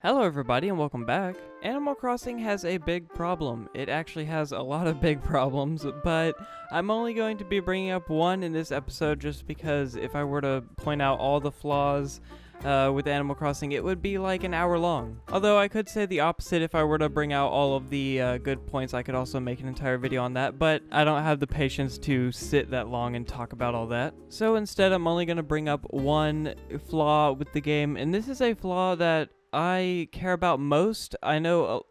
Hello everybody and welcome back. Animal Crossing has a big problem. It actually has a lot of big problems, but I'm only going to be bringing up one in this episode just because if I were to point out all the flaws with Animal Crossing, it would be like an hour long. Although I could say the opposite. If I were to bring out all of the good points, I could also make an entire video on that, but I don't have the patience to sit that long and talk about all that. So instead, I'm only going to bring up one flaw with the game, and this is a flaw that I care about most. I know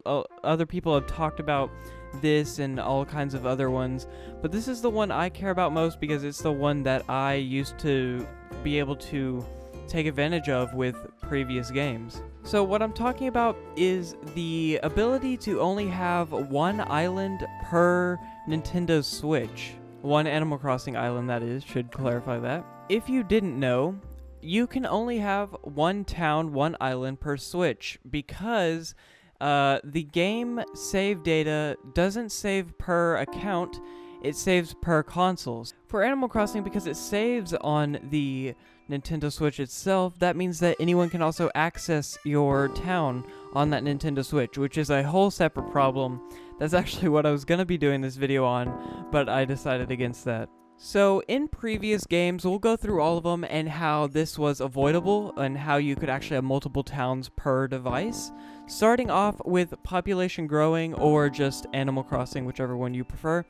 other people have talked about this and all kinds of other ones, but this is the one I care about most because it's the one that I used to be able to take advantage of with previous games. So what I'm talking about is the ability to only have one island per Nintendo Switch. One Animal Crossing island, that is, should clarify that. If you didn't know, you can only have one town, one island per Switch because the game save data doesn't save per account, it saves per consoles. For Animal Crossing, because it saves on the Nintendo Switch itself, that means that anyone can also access your town on that Nintendo Switch, which is a whole separate problem. That's actually what I was going to be doing this video on, but I decided against that. So in previous games, we'll go through all of them and how this was avoidable and how you could actually have multiple towns per device. Starting off with population growing or just Animal Crossing, whichever one you prefer.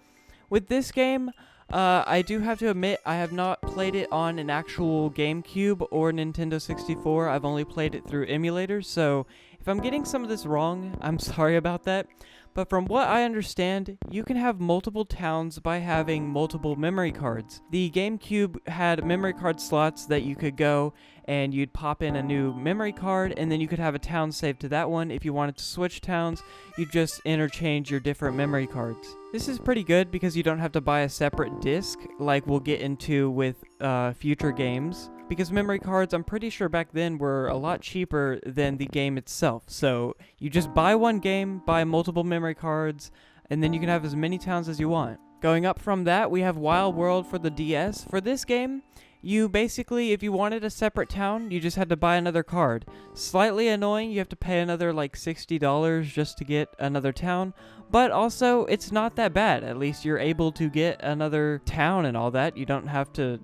With this game, I do have to admit I have not played it on an actual GameCube or Nintendo 64. I've only played it through emulators, so if I'm getting some of this wrong, I'm sorry about that. But from what I understand, you can have multiple towns by having multiple memory cards. The GameCube had memory card slots that you could go and you'd pop in a new memory card and then you could have a town saved to that one. If you wanted to switch towns, you just interchange your different memory cards. This is pretty good because you don't have to buy a separate disc like we'll get into with future games. Because memory cards, I'm pretty sure back then were a lot cheaper than the game itself. So you just buy one game, buy multiple memory cards, and then you can have as many towns as you want. Going up from that, we have Wild World for the DS. For this game, you basically, if you wanted a separate town, you just had to buy another card. Slightly annoying, you have to pay another like $60 just to get another town, but also it's not that bad. At least you're able to get another town and all that. You don't have to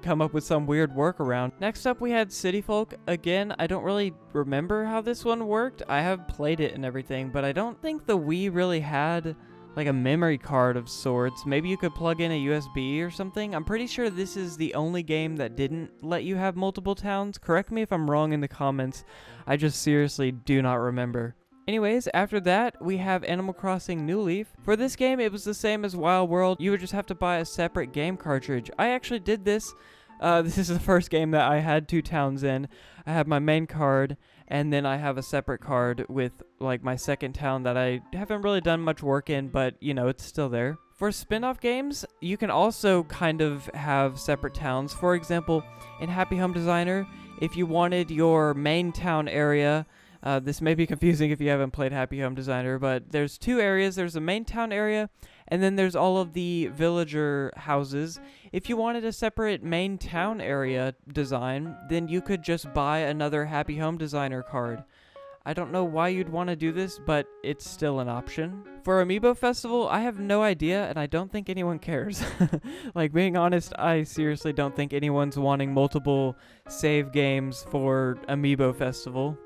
come up with some weird workaround. Next up we had City Folk. Again, I don't really remember how this one worked. I have played it and everything, but I don't think the Wii really had like a memory card of sorts. Maybe you could plug in a USB or something. I'm pretty sure this is the only game that didn't let you have multiple towns. Correct me if I'm wrong in the comments. I just seriously do not remember. Anyways, after that, we have Animal Crossing New Leaf. For this game, it was the same as Wild World. You would just have to buy a separate game cartridge. I actually did this. This is the first game that I had two towns in. I have my main card, and then I have a separate card with like my second town that I haven't really done much work in, but you know, it's still there. For spin-off games, you can also kind of have separate towns. For example, in Happy Home Designer, if you wanted your main town area, this may be confusing if you haven't played Happy Home Designer, but there's two areas. There's the main town area, and then there's all of the villager houses. If you wanted a separate main town area design, then you could just buy another Happy Home Designer card. I don't know why you'd want to do this, but it's still an option. For Amiibo Festival, I have no idea, and I don't think anyone cares. Like, being honest, I seriously don't think anyone's wanting multiple save games for Amiibo Festival.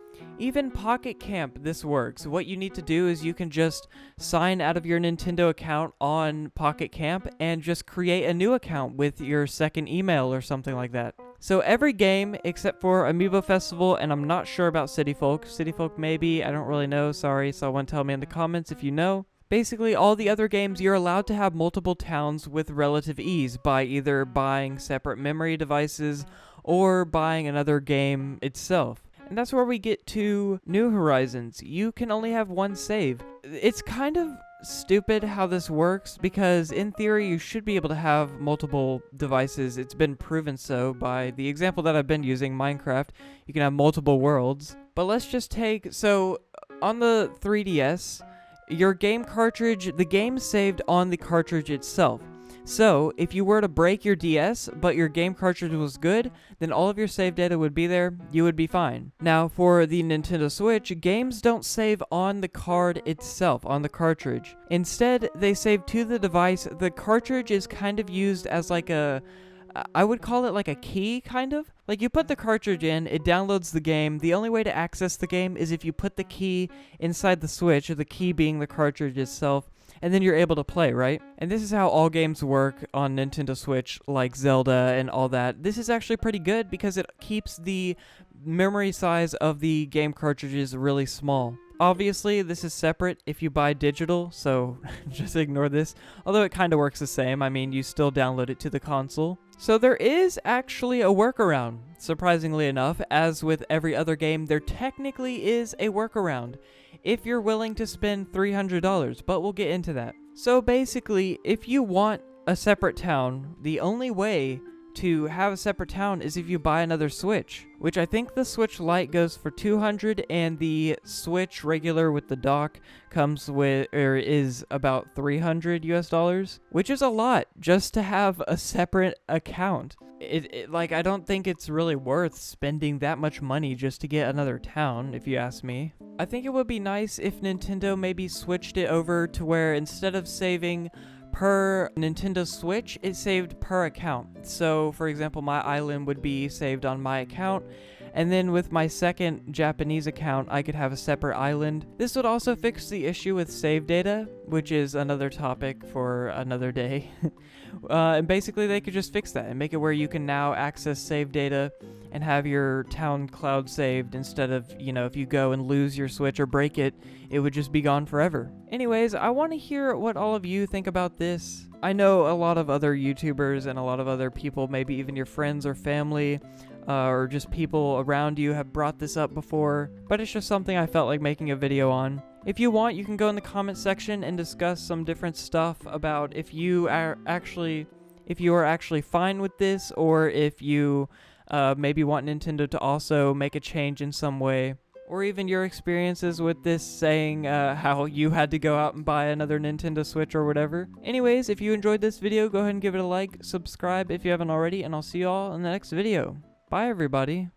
Even Pocket Camp, this works. What you need to do is you can just sign out of your Nintendo account on Pocket Camp and just create a new account with your second email or something like that. So every game except for Amiibo Festival, and I'm not sure about City Folk. City Folk maybe, I don't really know, sorry, someone tell me in the comments if you know. Basically, all the other games, you're allowed to have multiple towns with relative ease by either buying separate memory devices or buying another game itself. And that's where we get to New Horizons. You can only have one save. It's kind of stupid how this works because in theory you should be able to have multiple devices. It's been proven so by the example that I've been using, Minecraft. You can have multiple worlds. But let's just take, so on the 3DS, your game cartridge, the game saved on the cartridge itself. So, if you were to break your DS, but your game cartridge was good, then all of your save data would be there, you would be fine. Now, for the Nintendo Switch, games don't save on the card itself, on the cartridge. Instead, they save to the device. The cartridge is kind of used as like I would call it like a key, kind of. Like, you put the cartridge in, it downloads the game. The only way to access the game is if you put the key inside the Switch, or the key being the cartridge itself, and then you're able to play, right? And this is how all games work on Nintendo Switch, like Zelda and all that. This is actually pretty good because it keeps the memory size of the game cartridges really small. Obviously, this is separate if you buy digital, so just ignore this. Although it kind of works the same. I mean, you still download it to the console. So there is actually a workaround. Surprisingly enough, as with every other game, there technically is a workaround if you're willing to spend $300, but we'll get into that. So basically, if you want a separate town, the only way to have a separate town is if you buy another Switch, which I think the Switch Lite goes for $200, and the Switch regular with the dock comes with, or is about $300 US, which is a lot just to have a separate account. Like, I don't think it's really worth spending that much money just to get another town, if you ask me. I think it would be nice if Nintendo maybe switched it over to where instead of saving per Nintendo Switch, it saved per account. So, for example, my island would be saved on my account, and then with my second Japanese account, I could have a separate island. This would also fix the issue with save data, which is another topic for another day. And basically, they could just fix that and make it where you can now access save data and have your town cloud saved instead of, if you go and lose your Switch or break it, it would just be gone forever. Anyways, I want to hear what all of you think about this. I know a lot of other YouTubers and a lot of other people, maybe even your friends or family, or just people around you have brought this up before, but it's just something I felt like making a video on. If you want, you can go in the comment section and discuss some different stuff about if you are actually fine with this, or if you maybe want Nintendo to also make a change in some way, or even your experiences with this, saying how you had to go out and buy another Nintendo Switch or whatever. Anyways, if you enjoyed this video, go ahead and give it a like, subscribe if you haven't already, and I'll see you all in the next video. Bye, everybody.